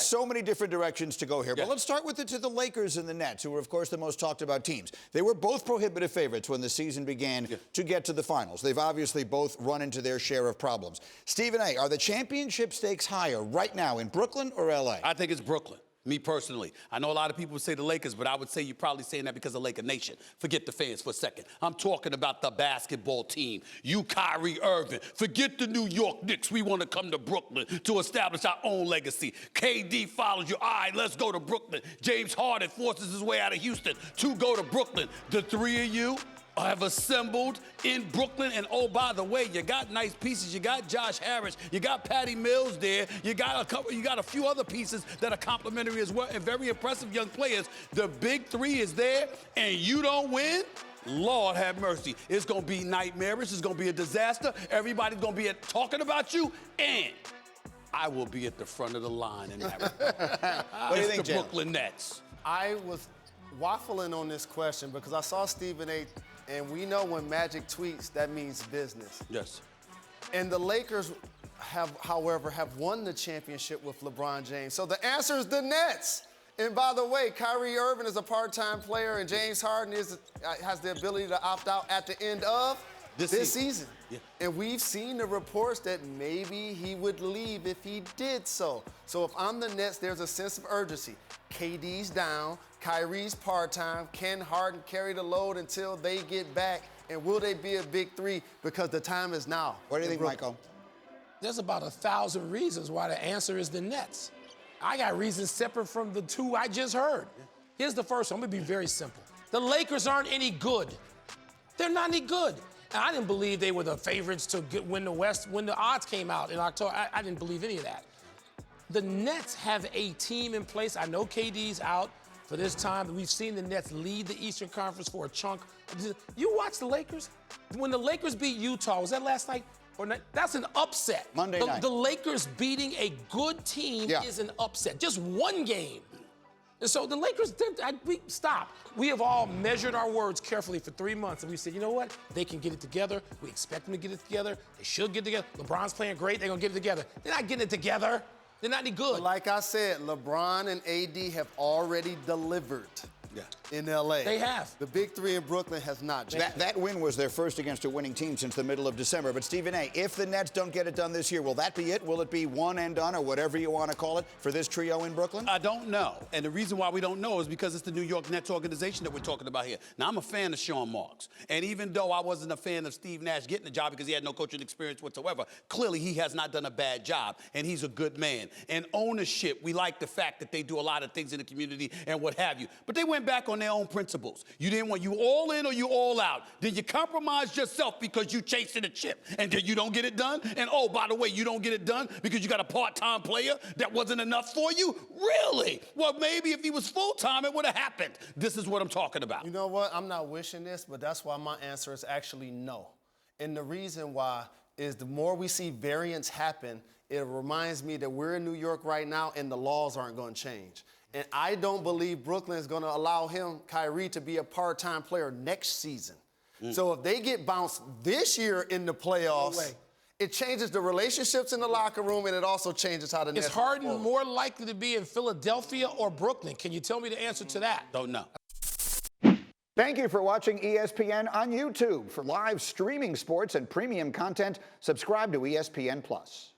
so many different directions to go here. But let's start with the Lakers and the Nets, who were, of course, the most talked about teams. They were both prohibitive favorites when the season began to get to the finals. They've obviously both run into their share of problems. Stephen A., are the championship stakes higher right now in Brooklyn or L.A.? I think it's Brooklyn. Me personally. I know a lot of people would say the Lakers, but I would say you're probably saying that because of Laker Nation. Forget the fans for a second. I'm talking about the basketball team. You, Kyrie Irving. Forget the New York Knicks. We want to come to Brooklyn to establish our own legacy. KD follows you. All right, let's go to Brooklyn. James Harden forces his way out of Houston to go to Brooklyn. The three of you have assembled in Brooklyn, and oh, by the way, you got nice pieces. You got Josh Harris, you got Patty Mills there, you got a few other pieces that are complimentary as well, and very impressive young players. The big three is there, and you don't win. Lord have mercy. It's gonna be nightmarish. It's gonna be a disaster. Everybody's gonna be talking about you, and I will be at the front of the line in that. What do you think, the Brooklyn Nets. I was waffling on this question because I saw Stephen A. And we know when Magic tweets, that means business. Yes. And the Lakers however, have won the championship with LeBron James. So the answer is the Nets. And by the way, Kyrie Irving is a part-time player, and James Harden has the ability to opt out at the end of this season. Yeah. And we've seen the reports that maybe he would leave if he did so. So if I'm the Nets, there's a sense of urgency. KD's down, Kyrie's part-time. Can Harden carry the load until they get back? And will they be a big three? Because the time is now. What do you think, Michael? There's about 1,000 reasons why the answer is the Nets. I got reasons separate from the two I just heard. Here's the first one. I'm going to be very simple. The Lakers aren't any good. They're not any good. And I didn't believe they were the favorites to win the West when the odds came out in October. I didn't believe any of that. The Nets have a team in place. I know KD's out for this time. We've seen the Nets lead the Eastern Conference for a chunk. You watch the Lakers? When the Lakers beat Utah, was that last night? Or not? That's an upset. Monday night. The Lakers beating a good team is an upset. Just one game. And so the Lakers, stop. We have all measured our words carefully for 3 months, and we said, you know what? They can get it together. We expect them to get it together. They should get it together. LeBron's playing great. They're going to get it together. They're not getting it together. They're not any good. But like I said, LeBron and AD have already delivered in L.A. They have. The big three in Brooklyn has not. That win was their first against a winning team since the middle of December. But Stephen A., if the Nets don't get it done this year, will that be it? Will it be one and done, or whatever you want to call it, for this trio in Brooklyn? I don't know. And the reason why we don't know is because it's the New York Nets organization that we're talking about here. Now, I'm a fan of Sean Marks. And even though I wasn't a fan of Steve Nash getting the job because he had no coaching experience whatsoever, clearly he has not done a bad job, and he's a good man. And ownership, we like the fact that they do a lot of things in the community and what have you. But they went back on their own principles. You didn't want you all in or you all out. Then you compromise yourself because you chasing a chip, and then you don't get it done. And oh, by the way, you don't get it done because you got a part-time player that wasn't enough for you? Really? Well, maybe if he was full-time, it would have happened. This is what I'm talking about. You know what? I'm not wishing this, but that's why my answer is actually no. And the reason why is the more we see variance happen, it reminds me that we're in New York right now and the laws aren't going to change. And I don't believe Brooklyn is going to allow Kyrie, to be a part-time player next season. So if they get bounced this year in the playoffs, it changes the relationships in the locker room, and it also changes how the Nets. Is Harden more likely to be in Philadelphia or Brooklyn? Can you tell me the answer to that? Don't know. Thank you for watching ESPN on YouTube. For live streaming sports and premium content, subscribe to ESPN+.